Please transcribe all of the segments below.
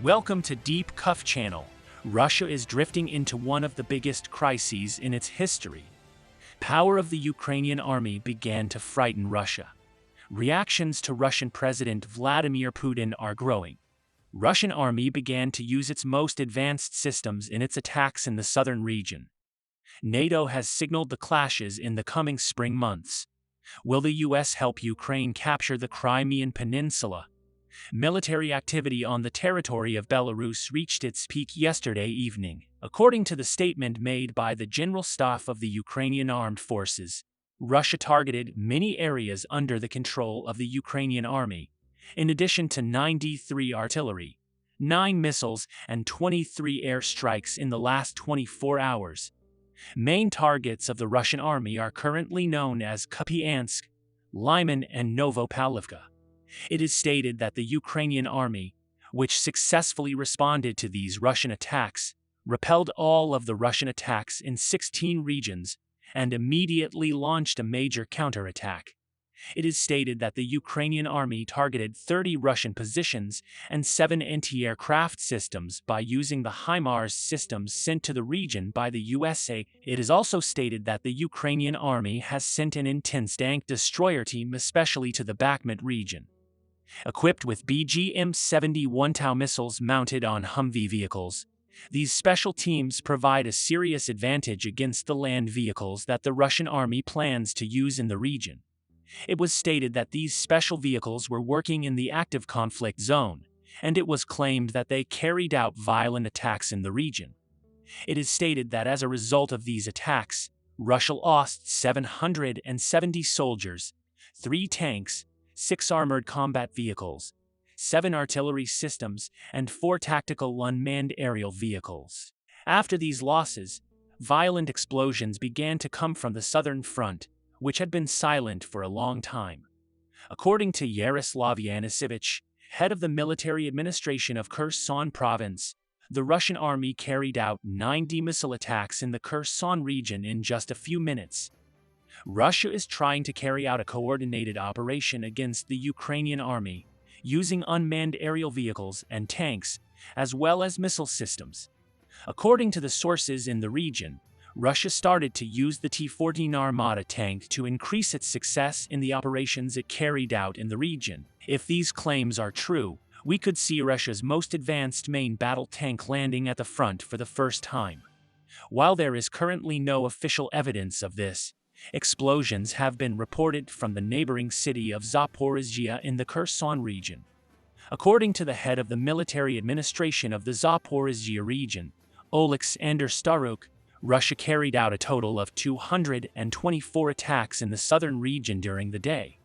Welcome to Deep Cuff Channel. Russia is drifting into one of the biggest crises in its history. Power of the Ukrainian army began to frighten Russia. Reactions to Russian President Vladimir Putin are growing. Russian army began to use its most advanced systems in its attacks in the southern region. NATO has signaled the clashes in the coming spring months. Will the US help Ukraine capture the Crimean Peninsula? Military activity on the territory of Belarus reached its peak yesterday evening, according to the statement made by the General Staff of the Ukrainian Armed Forces. Russia targeted many areas under the control of the Ukrainian army, in addition to 93 artillery, 9 missiles, and 23 airstrikes in the last 24 hours. Main targets of the Russian army are currently known as Kupiansk, Lyman, and Novopavlovka. It is stated that the Ukrainian army, which successfully responded to these Russian attacks, repelled all of the Russian attacks in 16 regions and immediately launched a major counterattack. It is stated that the Ukrainian army targeted 30 Russian positions and 7 anti-aircraft systems by using the HIMARS systems sent to the region by the USA. It is also stated that the Ukrainian army has sent an intense tank destroyer team especially to the Bakhmut region. Equipped with BGM-71 Tau missiles mounted on Humvee vehicles, these special teams provide a serious advantage against the land vehicles that the Russian army plans to use in the region. It was stated that these special vehicles were working in the active conflict zone, and it was claimed that they carried out violent attacks in the region. It is stated that as a result of these attacks, Russia lost 770 soldiers, 3 tanks, 6 armored combat vehicles, 7 artillery systems, and 4 tactical unmanned aerial vehicles. After these losses, violent explosions began to come from the southern front, which had been silent for a long time. According to Yaroslav Yanisevich, head of the military administration of Kherson province, the Russian army carried out 90 missile attacks in the Kherson region in just a few minutes. Russia is trying to carry out a coordinated operation against the Ukrainian army, using unmanned aerial vehicles and tanks, as well as missile systems. According to the sources in the region, Russia started to use the T-14 Armata tank to increase its success in the operations it carried out in the region. If these claims are true, we could see Russia's most advanced main battle tank landing at the front for the first time. While there is currently no official evidence of this, explosions have been reported from the neighboring city of Zaporizhzhia in the Kherson region. According to the head of the military administration of the Zaporizhzhia region, Oleksandr Staruk, Russia carried out a total of 224 attacks in the southern region during the day.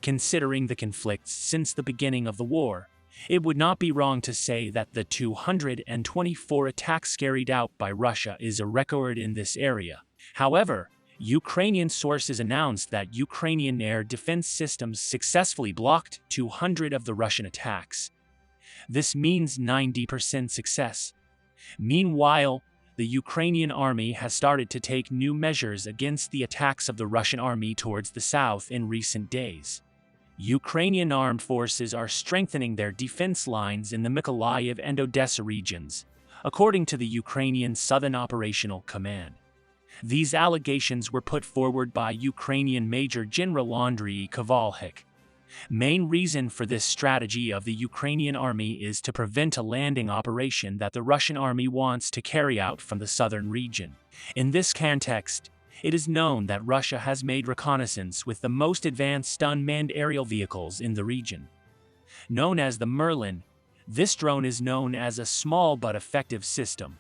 Considering the conflicts since the beginning of the war, it would not be wrong to say that the 224 attacks carried out by Russia is a record in this area. However, Ukrainian sources announced that Ukrainian air defense systems successfully blocked 200 of the Russian attacks. This means 90% success. Meanwhile, the Ukrainian army has started to take new measures against the attacks of the Russian army towards the south in recent days. Ukrainian armed forces are strengthening their defense lines in the Mykolaiv and Odessa regions, according to the Ukrainian Southern Operational Command. These allegations were put forward by Ukrainian Major General Andriy Kovalchuk. Main reason for this strategy of the Ukrainian army is to prevent a landing operation that the Russian army wants to carry out from the southern region. In this context, it is known that Russia has made reconnaissance with the most advanced unmanned aerial vehicles in the region. Known as the Merlin, this drone is known as a small but effective system.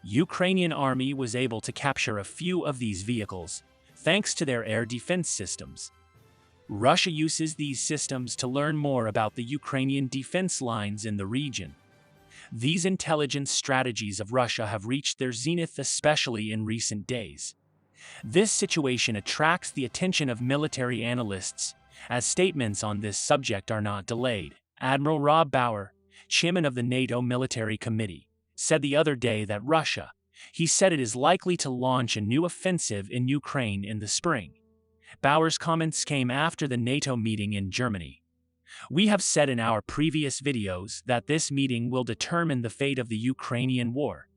Ukrainian army was able to capture a few of these vehicles, thanks to their air defense systems. Russia uses these systems to learn more about the Ukrainian defense lines in the region. These intelligence strategies of Russia have reached their zenith especially in recent days. This situation attracts the attention of military analysts, as statements on this subject are not delayed. Admiral Rob Bauer, chairman of the NATO Military Committee, said the other day that he said it is likely to launch a new offensive in Ukraine in the spring. Bauer's comments came after the NATO meeting in Germany. We have said in our previous videos that this meeting will determine the fate of the Ukrainian war.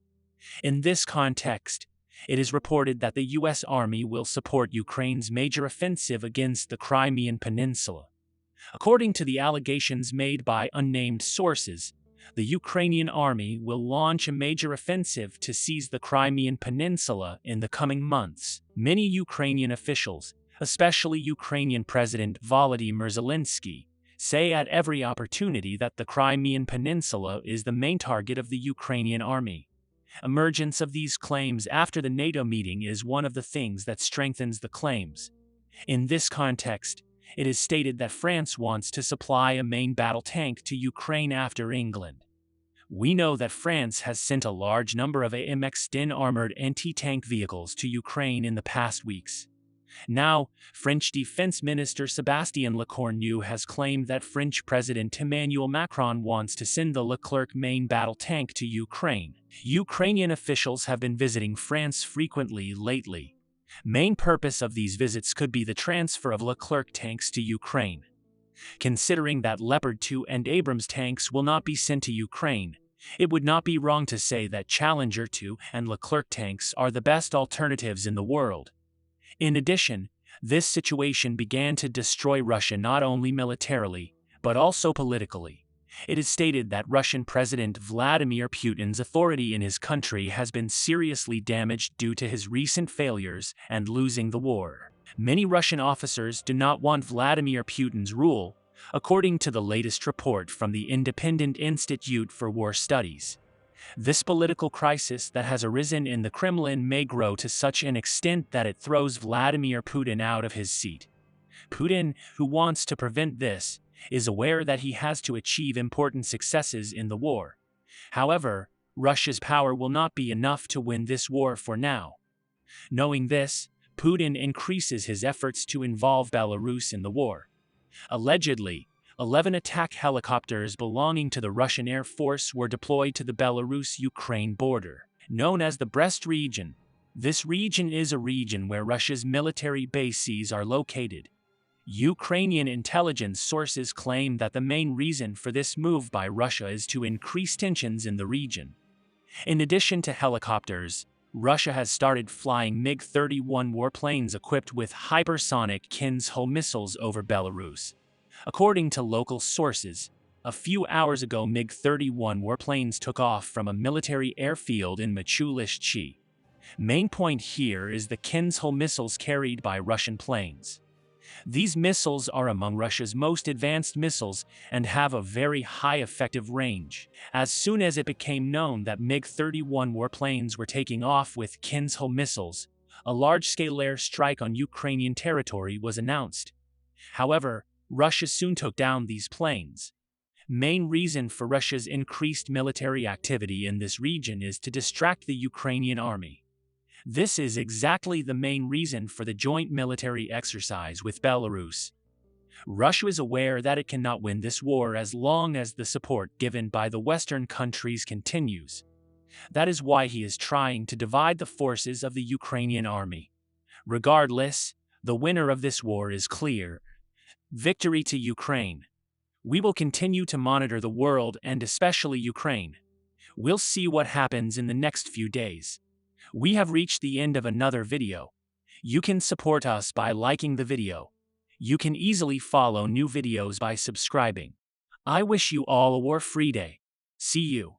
In this context, it is reported that the U.S. Army will support Ukraine's major offensive against the Crimean Peninsula. According to the allegations made by unnamed sources, the Ukrainian army will launch a major offensive to seize the Crimean Peninsula in the coming months. Many Ukrainian officials, especially Ukrainian President Volodymyr Zelensky, say at every opportunity that the Crimean Peninsula is the main target of the Ukrainian army. Emergence of these claims after the NATO meeting is one of the things that strengthens the claims. In this context, it is stated that France wants to supply a main battle tank to Ukraine after England. We know that France has sent a large number of AMX-10 armored anti-tank vehicles to Ukraine in the past weeks. Now, French Defense Minister Sébastien Lecornu has claimed that French President Emmanuel Macron wants to send the Leclerc main battle tank to Ukraine. Ukrainian officials have been visiting France frequently lately. Main purpose of these visits could be the transfer of Leclerc tanks to Ukraine. Considering that Leopard 2 and Abrams tanks will not be sent to Ukraine, it would not be wrong to say that Challenger 2 and Leclerc tanks are the best alternatives in the world. In addition, this situation began to destroy Russia not only militarily, but also politically. It is stated that Russian President Vladimir Putin's authority in his country has been seriously damaged due to his recent failures and losing the war. Many Russian officers do not want Vladimir Putin's rule, according to the latest report from the Independent Institute for War Studies. This political crisis that has arisen in the Kremlin may grow to such an extent that it throws Vladimir Putin out of his seat. Putin, who wants to prevent this, is aware that he has to achieve important successes in the war. However, Russia's power will not be enough to win this war for now. Knowing this, Putin increases his efforts to involve Belarus in the war. Allegedly, 11 attack helicopters belonging to the Russian Air Force were deployed to the Belarus-Ukraine border. Known as the Brest region, this region is a region where Russia's military bases are located. Ukrainian intelligence sources claim that the main reason for this move by Russia is to increase tensions in the region. In addition to helicopters, Russia has started flying MiG-31 warplanes equipped with hypersonic Kinzhal missiles over Belarus. According to local sources, a few hours ago MiG-31 warplanes took off from a military airfield in Machulishchi. Main point here is the Kinzhal missiles carried by Russian planes. These missiles are among Russia's most advanced missiles and have a very high effective range. As soon as it became known that MiG-31 warplanes were taking off with Kinzhal missiles, a large-scale air strike on Ukrainian territory was announced. However, Russia soon took down these planes. Main reason for Russia's increased military activity in this region is to distract the Ukrainian army. This is exactly the main reason for the joint military exercise with Belarus. Russia is aware that it cannot win this war as long as the support given by the Western countries continues. That is why he is trying to divide the forces of the Ukrainian army. Regardless, the winner of this war is clear. Victory to Ukraine. We will continue to monitor the world and especially Ukraine. We'll see what happens in the next few days. We have reached the end of another video. You can support us by liking the video. You can easily follow new videos by subscribing. I wish you all a war-free day. See you.